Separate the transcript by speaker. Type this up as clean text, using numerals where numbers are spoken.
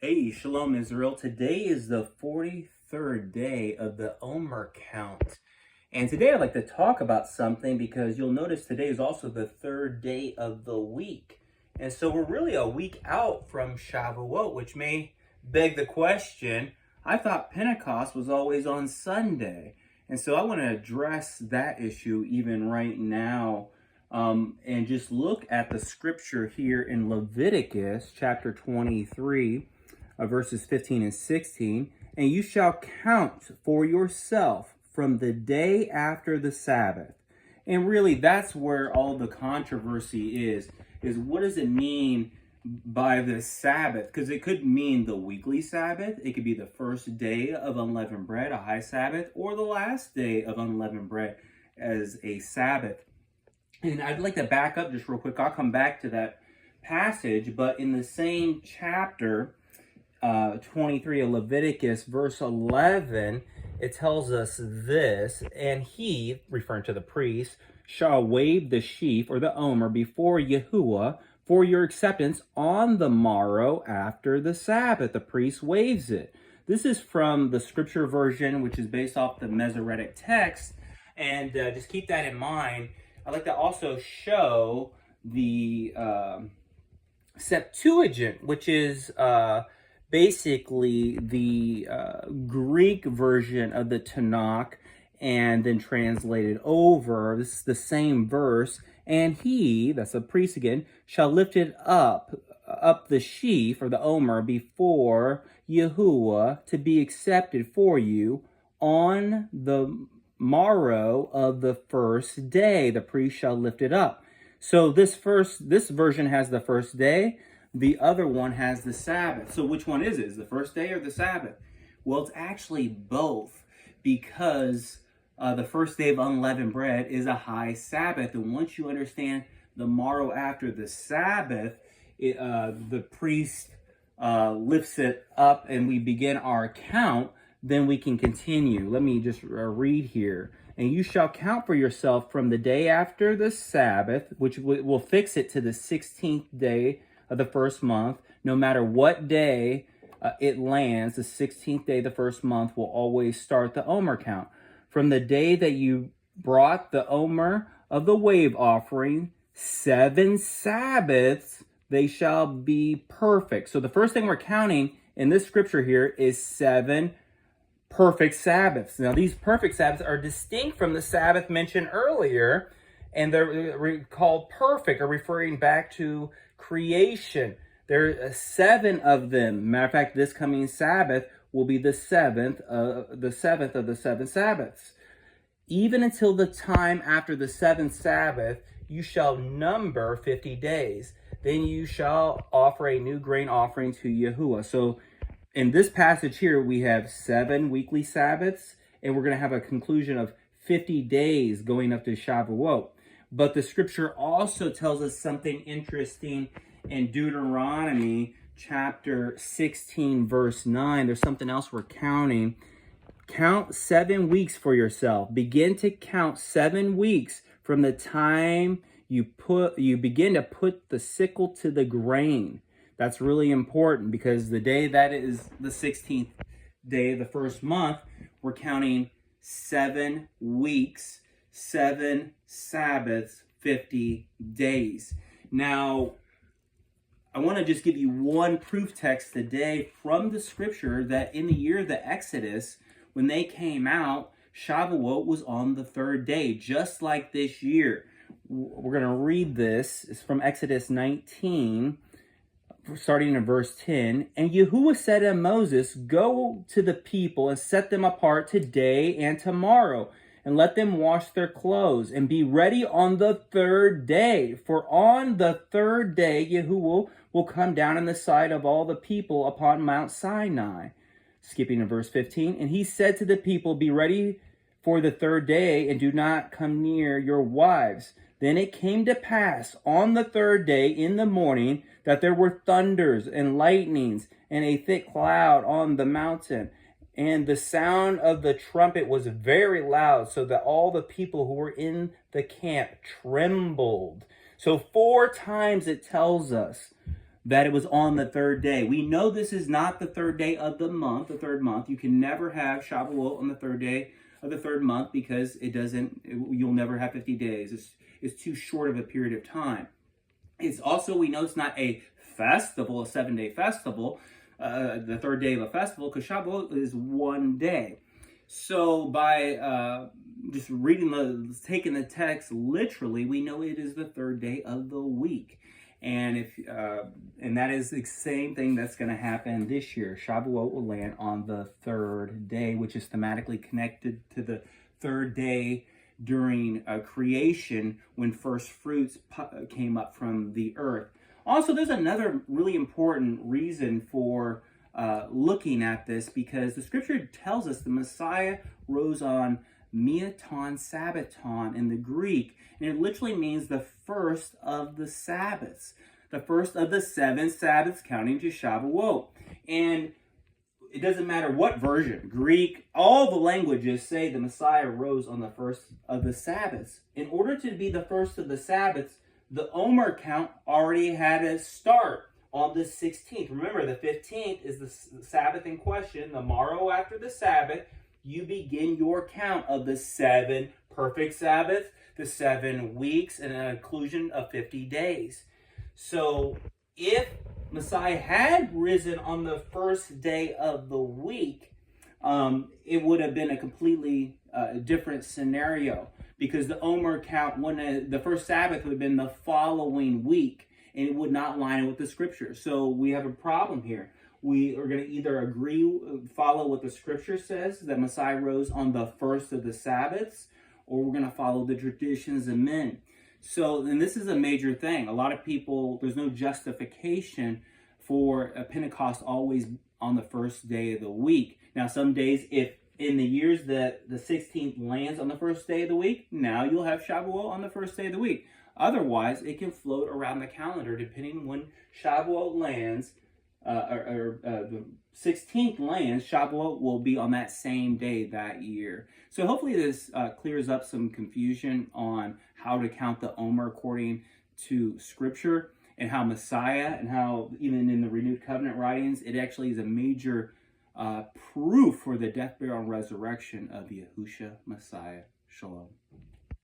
Speaker 1: Hey, Shalom Israel. Today is the 43rd day of the Omer count. And today I'd like to talk about something because you'll notice today is also the third day of the week. And so we're really a week out from Shavuot, which may beg the question, I thought Pentecost was always on Sunday. And so I want to address that issue even right now, and just look at the scripture here in Leviticus chapter 23. Verses 15 and 16, and you shall count for yourself from the day after the Sabbath. And really, that's where all the controversy is what does it mean by the Sabbath? Because it could mean the weekly Sabbath. It could be the first day of unleavened bread, a high Sabbath, or the last day of unleavened bread as a Sabbath. And I'd like to back up just real quick. I'll come back to that passage, but in the same chapter, 23 of Leviticus, verse 11, it tells us this, and he, referring to the priest, shall wave the sheaf or the Omer before Yahuwah for your acceptance on the morrow after the Sabbath. The priest waves it. This is from the scripture version, which is based off the Masoretic text, and just keep that in mind. I'd like to also show the Septuagint, which is basically the Greek version of the Tanakh and then translated over. This is the same verse. And he, that's a priest again, shall lift it up the sheaf or the Omer before Yahuwah to be accepted for you on the morrow of the first day. The priest shall lift it up. So this version has the first day. The other one has the Sabbath. So which one is it? Is it the first day or the Sabbath? Well, it's actually both, because the first day of unleavened bread is a high Sabbath. And once you understand the morrow after the Sabbath, the priest lifts it up and we begin our count, then we can continue. Let me just read here. And you shall count for yourself from the day after the Sabbath, which will fix it to the 16th day of the first month. No matter what day it lands, the 16th day of the first month will always start the Omer count. From the day that you brought the Omer of the wave offering, 7 Sabbaths, they shall be perfect. So the first thing we're counting in this scripture here is 7 perfect Sabbaths. Now, these perfect Sabbaths are distinct from the Sabbath mentioned earlier, and they're called perfect, or referring back to creation. There are 7 of them. Matter of fact, this coming Sabbath will be the seventh of the 7 Sabbaths. Even until the time after the 7th Sabbath, you shall number 50 days. Then you shall offer a new grain offering to Yahuwah. So in this passage here, we have 7 weekly Sabbaths, and we're going to have a conclusion of 50 days going up to Shavuot. But the scripture also tells us something interesting in Deuteronomy chapter 16, verse 9. There's something else we're counting. Count 7 weeks for yourself. Begin to count 7 weeks from the time you begin to put the sickle to the grain. That's really important, because the day that is the 16th day of the first month, we're counting 7 weeks, 7 Sabbaths, 50 days. Now, I want to just give you one proof text today from the scripture that in the year of the Exodus, when they came out, Shavuot was on the 3rd day, just like this year. We're going to read this. It's from Exodus 19, starting in verse 10. And Yahuwah said to Moses, go to the people and set them apart today and tomorrow, and let them wash their clothes, and be ready on the 3rd day. For on the 3rd day Yahuwah will come down in the sight of all the people upon Mount Sinai. Skipping to verse 15. And he said to the people, be ready for the 3rd day, and do not come near your wives. Then it came to pass on the 3rd day in the morning that there were thunders and lightnings and a thick cloud on the mountain. And the sound of the trumpet was very loud, so that all the people who were in the camp trembled. So 4 times it tells us that it was on the third day. We know this is not the third day of the month, the third month. You can never have Shavuot on the third day of the third month because you'll never have 50 days. It's too short of a period of time. It's also, we know it's not a festival, a 7-day festival, the third day of a festival, because Shavuot is one day. So by just taking the text literally, we know it is the third day of the week. And and that is the same thing that's going to happen this year. Shavuot will land on the third day, which is thematically connected to the third day during creation, when first fruits came up from the earth. Also, there's another really important reason for looking at this, because the scripture tells us the Messiah rose on Miaton Sabbaton in the Greek, and it literally means the first of the Sabbaths, the first of the 7 Sabbaths counting to Shavuot. And it doesn't matter what version, Greek, all the languages say the Messiah rose on the first of the Sabbaths. In order to be the first of the Sabbaths, the Omer count already had to start on the 16th. Remember, the 15th is the Sabbath in question. The morrow after the Sabbath, you begin your count of the 7 perfect Sabbaths, the 7 weeks, and an inclusion of 50 days. So if Messiah had risen on the first day of the week, it would have been a completely different scenario, because the Omer count, the first Sabbath would have been the following week, and it would not line up with the scripture. So we have a problem here. We are going to either follow what the scripture says, that Messiah rose on the first of the Sabbaths, or we're going to follow the traditions of men. So, and this is a major thing. A lot of people, there's no justification for a Pentecost always on the first day of the week. Now, some days, if in the years that the 16th lands on the first day of the week, now you'll have Shavuot on the first day of the week. Otherwise, it can float around the calendar depending on when Shavuot lands. The 16th lands, Shavuot will be on that same day that year. So hopefully this clears up some confusion on how to count the Omer according to Scripture, and how Messiah, and how even in the Renewed Covenant writings, it actually is a major proof for the death, burial, and resurrection of Yahushua Messiah. Shalom.